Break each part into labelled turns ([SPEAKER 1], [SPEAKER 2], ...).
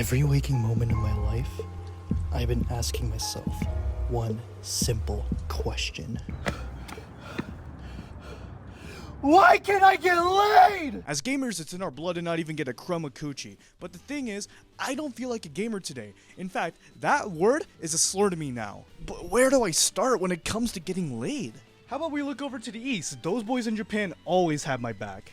[SPEAKER 1] Every waking moment of my life, I've been asking myself one simple question. Why can't I get laid?
[SPEAKER 2] As gamers, it's in our blood to not even get a crumb of coochie. But the thing is, I don't feel like a gamer today. In fact, that word is a slur to me now. But where do I start when it comes to getting laid? How about we look over to the east? Those boys in Japan always have my back.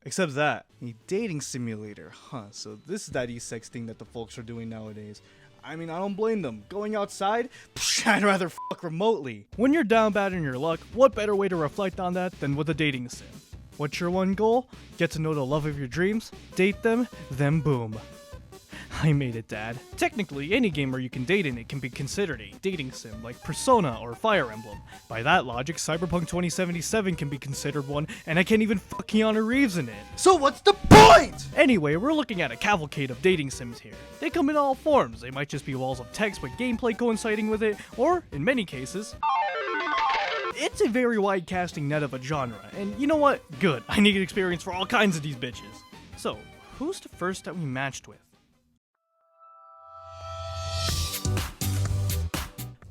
[SPEAKER 2] Except that, a dating simulator, so this is that e-sex thing that the folks are doing nowadays. I mean, I don't blame them. Going outside? Psh, I'd rather fuck remotely. When you're down bad in your luck, what better way to reflect on that than with a dating sim? What's your one goal? Get to know the love of your dreams, date them, then boom. I made it, Dad. Technically, any gamer you can date in it can be considered a dating sim, like Persona or Fire Emblem. By that logic, Cyberpunk 2077 can be considered one, and I can't even fuck Keanu Reeves in it.
[SPEAKER 1] So what's the point?
[SPEAKER 2] Anyway, we're looking at a cavalcade of dating sims here. They come in all forms. They might just be walls of text with gameplay coinciding with it, or, in many cases, it's a very wide casting net of a genre, and you know what? Good. I need experience for all kinds of these bitches. So, who's the first that we matched with?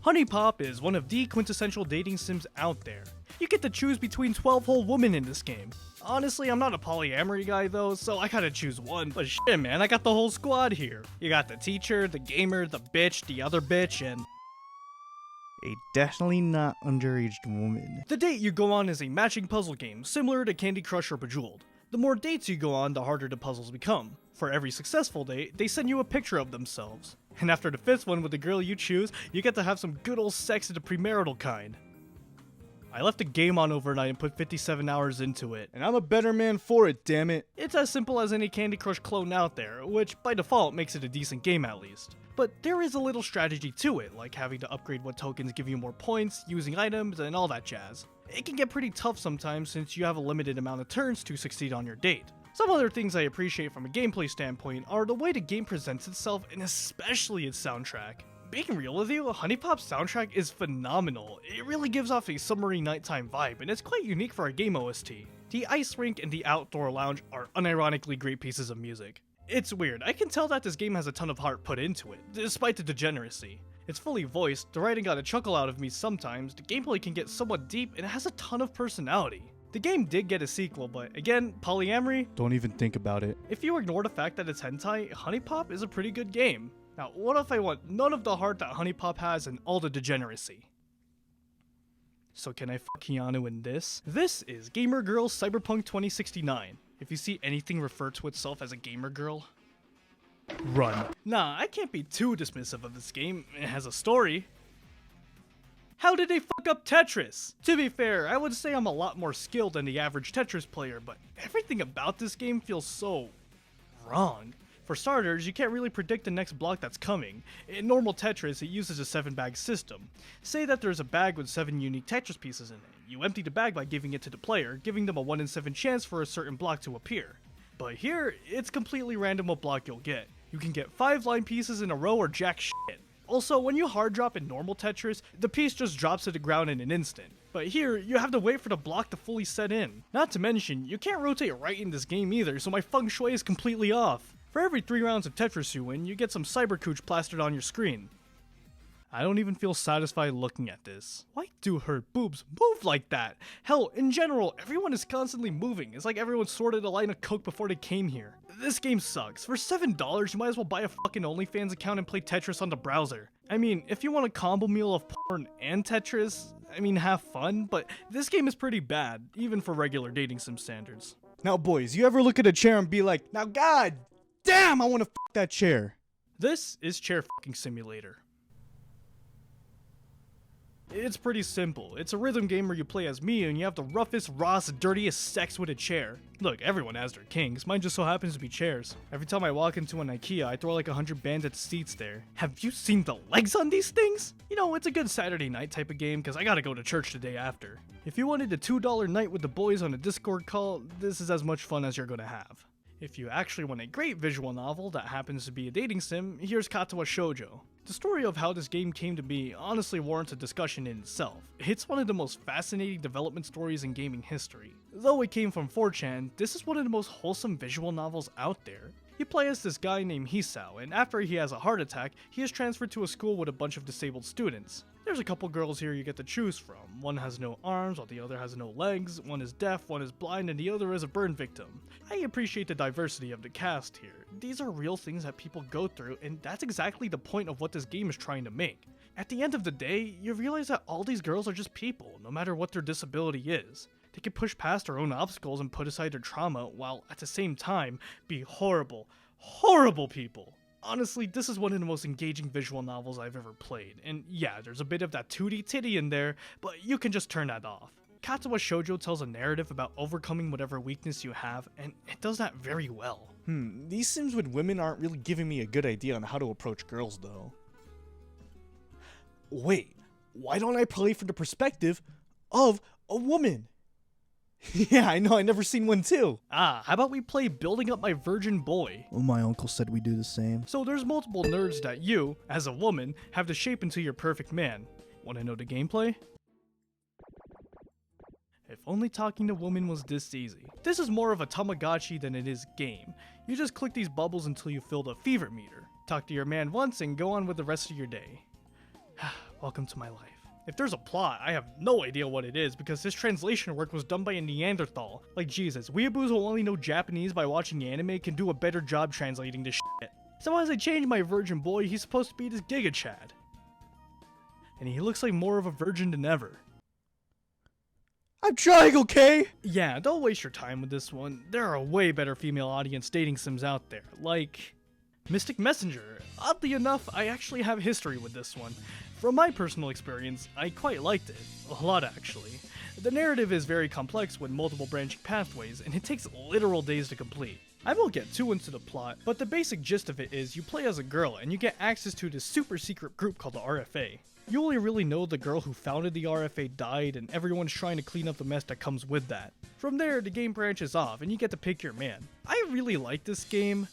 [SPEAKER 2] Honeypop is one of the quintessential dating sims out there. You get to choose between 12 whole women in this game. Honestly, I'm not a polyamory guy though, so I gotta choose one, but shit man, I got the whole squad here. You got the teacher, the gamer, the bitch, the other bitch, and a definitely not underaged woman. The date you go on is a matching puzzle game, similar to Candy Crush or Bejeweled. The more dates you go on, the harder the puzzles become. For every successful date, they send you a picture of themselves. And after the 5th one with the girl you choose, you get to have some good old sex of the premarital kind. I left the game on overnight and put 57 hours into it, and I'm a better man for it, damn it. It's as simple as any Candy Crush clone out there, which by default makes it a decent game at least. But there is a little strategy to it, like having to upgrade what tokens give you more points, using items, and all that jazz. It can get pretty tough sometimes since you have a limited amount of turns to succeed on your date. Some other things I appreciate from a gameplay standpoint are the way the game presents itself and especially its soundtrack. Being real with you, Honeypop's soundtrack is phenomenal. It really gives off a summery nighttime vibe and it's quite unique for a game OST. The ice rink and the outdoor lounge are unironically great pieces of music. It's weird, I can tell that this game has a ton of heart put into it, despite the degeneracy. It's fully voiced, the writing got a chuckle out of me sometimes, the gameplay can get somewhat deep, and it has a ton of personality. The game did get a sequel, but again, polyamory? Don't even think about it. If you ignore the fact that it's hentai, Honeypop is a pretty good game. Now, what if I want none of the heart that Honeypop has and all the degeneracy? So can I fuck Keanu in this? This is Gamer Girl Cyberpunk 2069. If you see anything refer to itself as a gamer girl, run. Nah, I can't be too dismissive of this game. It has a story. How did they fuck up Tetris? To be fair, I would say I'm a lot more skilled than the average Tetris player, but everything about this game feels so wrong. For starters, you can't really predict the next block that's coming. In normal Tetris, it uses a 7-bag system. Say that there's a bag with 7 unique Tetris pieces in it. You empty the bag by giving it to the player, giving them a 1 in 7 chance for a certain block to appear. But here, it's completely random what block you'll get. You can get 5 line pieces in a row or jack shit. Also, when you hard drop in normal Tetris, the piece just drops to the ground in an instant. But here, you have to wait for the block to fully set in. Not to mention, you can't rotate right in this game either, so my feng shui is completely off. For every 3 rounds of Tetris you win, you get some cybercooch plastered on your screen. I don't even feel satisfied looking at this. Why do her boobs move like that? Hell, in general, everyone is constantly moving. It's like everyone sorted a line of coke before they came here. This game sucks. For $7, you might as well buy a fucking OnlyFans account and play Tetris on the browser. I mean, if you want a combo meal of porn and Tetris, I mean, have fun, but this game is pretty bad, even for regular dating sim standards. Now boys, you ever look at a chair and be like, now god damn, I wanna fuck that chair. This is Chair Fucking Simulator. It's pretty simple. It's a rhythm game where you play as me and you have the roughest, rawest, dirtiest sex with a chair. Look, everyone has their kinks. Mine just so happens to be chairs. Every time I walk into an IKEA, I throw like 100 bands at the seats there. Have you seen the legs on these things? You know, it's a good Saturday night type of game because I gotta go to church the day after. If you wanted a $2 night with the boys on a Discord call, this is as much fun as you're gonna have. If you actually want a great visual novel that happens to be a dating sim, here's Katawa Shoujo. The story of how this game came to be honestly warrants a discussion in itself. It's one of the most fascinating development stories in gaming history. Though it came from 4chan, this is one of the most wholesome visual novels out there. You play as this guy named Hisao, and after he has a heart attack, he is transferred to a school with a bunch of disabled students. There's a couple girls here you get to choose from. One has no arms, while the other has no legs, one is deaf, one is blind, and the other is a burn victim. I appreciate the diversity of the cast here. These are real things that people go through, and that's exactly the point of what this game is trying to make. At the end of the day, you realize that all these girls are just people, no matter what their disability is. They can push past their own obstacles and put aside their trauma, while at the same time, be horrible, horrible people. Honestly, this is one of the most engaging visual novels I've ever played, and yeah, there's a bit of that 2D titty in there, but you can just turn that off. Katawa Shoujo tells a narrative about overcoming whatever weakness you have, and it does that very well.
[SPEAKER 3] These sims with women aren't really giving me a good idea on how to approach girls though. Wait, why don't I play from the perspective of a woman? Yeah, I know, I never seen one too.
[SPEAKER 2] How about we play Building Up My Virgin Boy?
[SPEAKER 1] Well, my uncle said we do the same.
[SPEAKER 2] So there's multiple nerds that you, as a woman, have to shape into your perfect man. Wanna know the gameplay? If only talking to women was this easy. This is more of a Tamagotchi than it is game. You just click these bubbles until you fill the fever meter. Talk to your man once and go on with the rest of your day. Welcome to my life. If there's a plot, I have no idea what it is because this translation work was done by a Neanderthal. Like Jesus, weeaboos who only know Japanese by watching anime can do a better job translating this shit. So as I change my virgin boy, he's supposed to be this Giga Chad. And he looks like more of a virgin than ever.
[SPEAKER 3] I'm trying, okay?
[SPEAKER 2] Yeah, don't waste your time with this one. There are way better female audience dating sims out there, like Mystic Messenger. Oddly enough, I actually have history with this one. From my personal experience, I quite liked it. A lot, actually. The narrative is very complex with multiple branching pathways, and it takes literal days to complete. I won't get too into the plot, but the basic gist of it is you play as a girl, and you get access to this super secret group called the RFA. You only really know the girl who founded the RFA died, and everyone's trying to clean up the mess that comes with that. From there, the game branches off, and you get to pick your man. I really like this game,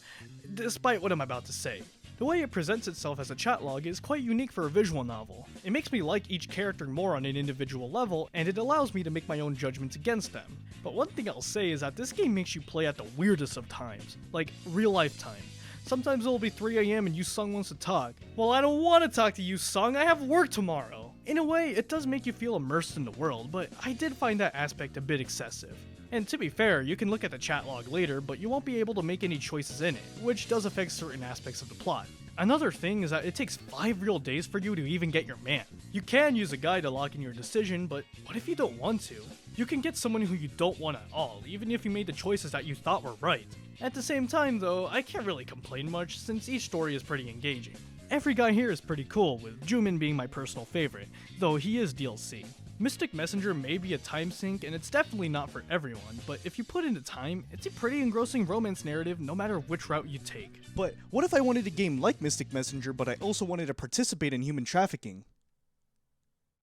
[SPEAKER 2] despite what I'm about to say. The way it presents itself as a chat log is quite unique for a visual novel. It makes me like each character more on an individual level, and it allows me to make my own judgments against them. But one thing I'll say is that this game makes you play at the weirdest of times, like real life time. Sometimes it'll be 3 AM and Yu-sung wants to talk. Well, I don't want to talk to Yu-sung, I have work tomorrow. In a way, it does make you feel immersed in the world, but I did find that aspect a bit excessive. And to be fair, you can look at the chat log later, but you won't be able to make any choices in it, which does affect certain aspects of the plot. Another thing is that it takes 5 real days for you to even get your man. You can use a guide to lock in your decision, but what if you don't want to? You can get someone who you don't want at all, even if you made the choices that you thought were right. At the same time though, I can't really complain much since each story is pretty engaging. Every guy here is pretty cool, with Jumin being my personal favorite, though he is DLC. Mystic Messenger may be a time sink, and it's definitely not for everyone, but if you put in the time, it's a pretty engrossing romance narrative no matter which route you take.
[SPEAKER 3] But what if I wanted a game like Mystic Messenger, but I also wanted to participate in human trafficking?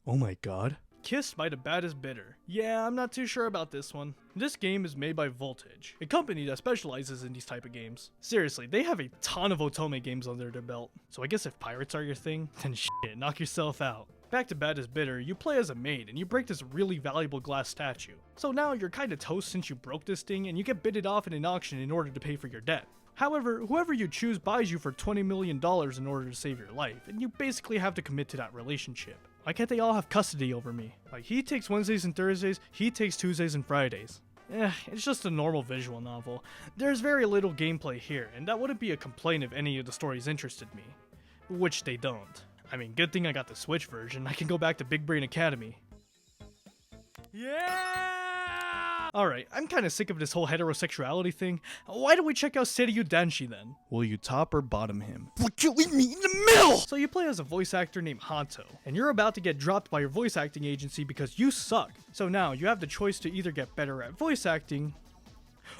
[SPEAKER 1] Oh my god.
[SPEAKER 2] Kissed by the Baddest Bidder. Yeah, I'm not too sure about this one. This game is made by Voltage, a company that specializes in these type of games. Seriously, they have a ton of Otome games under their belt, so I guess if pirates are your thing, then shit, knock yourself out. Back to Baddest Bidder, you play as a maid and you break this really valuable glass statue. So now you're kinda toast since you broke this thing and you get bidded off in an auction in order to pay for your debt. However, whoever you choose buys you for $20 million in order to save your life, and you basically have to commit to that relationship. Why can't they all have custody over me? Like, he takes Wednesdays and Thursdays, he takes Tuesdays and Fridays. It's just a normal visual novel. There's very little gameplay here, and that wouldn't be a complaint if any of the stories interested me. Which they don't. I mean, good thing I got the Switch version, I can go back to Big Brain Academy. Yeah! Alright, I'm kinda sick of this whole heterosexuality thing. Why don't we check out Seiryu Danshi then?
[SPEAKER 3] Will you top or bottom him?
[SPEAKER 1] Would you leave me in the middle?
[SPEAKER 2] So you play as a voice actor named Hato, and you're about to get dropped by your voice acting agency because you suck. So now you have the choice to either get better at voice acting,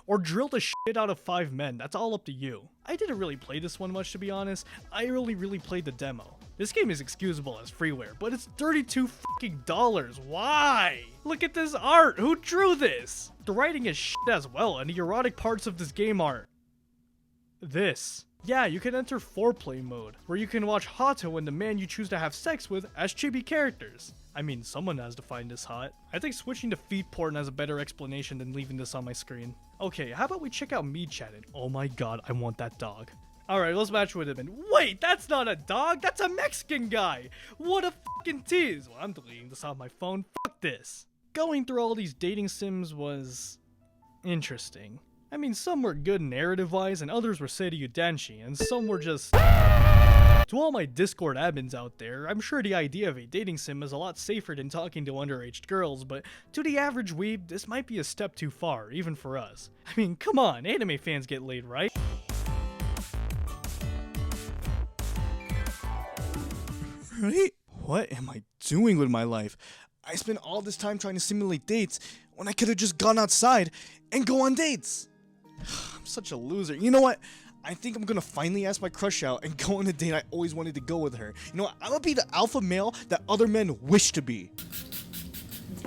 [SPEAKER 2] or drill the shit out of 5 men. That's all up to you. I didn't really play this one much, to be honest. I really played the demo. This game is excusable as freeware, but it's $32 fucking dollars. Why? Look at this art. Who drew this? The writing is shit as well, and the erotic parts of this game are this. Yeah, you can enter foreplay mode, where you can watch Hato and the man you choose to have sex with as chibi characters. I mean, someone has to find this hot. I think switching to feet porn has a better explanation than leaving this on my screen. Okay, how about we check out me chatting? Oh my god, I want that dog. Alright, let's match with him. And wait, that's not a dog, that's a Mexican guy! What a fucking tease! Well, I'm deleting this off my phone. Fuck this. Going through all these dating sims was interesting. I mean, some were good narrative-wise, and others were Seiryu Danshi, and some were just... To all my Discord admins out there, I'm sure the idea of a dating sim is a lot safer than talking to underage girls, but to the average weeb, this might be a step too far, even for us. I mean, come on, anime fans get laid, right?
[SPEAKER 3] Right? What am I doing with my life? I spent all this time trying to simulate dates when I could have just gone outside and go on dates. I'm such a loser. You know what? I think I'm gonna finally ask my crush out and go on a date I always wanted to go with her. You know what? I'm gonna be the alpha male that other men wish to be.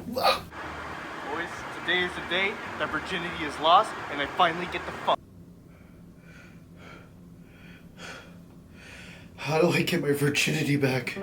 [SPEAKER 1] Boys, today is the day that virginity is lost and I finally get the fuck. How do I get my virginity back?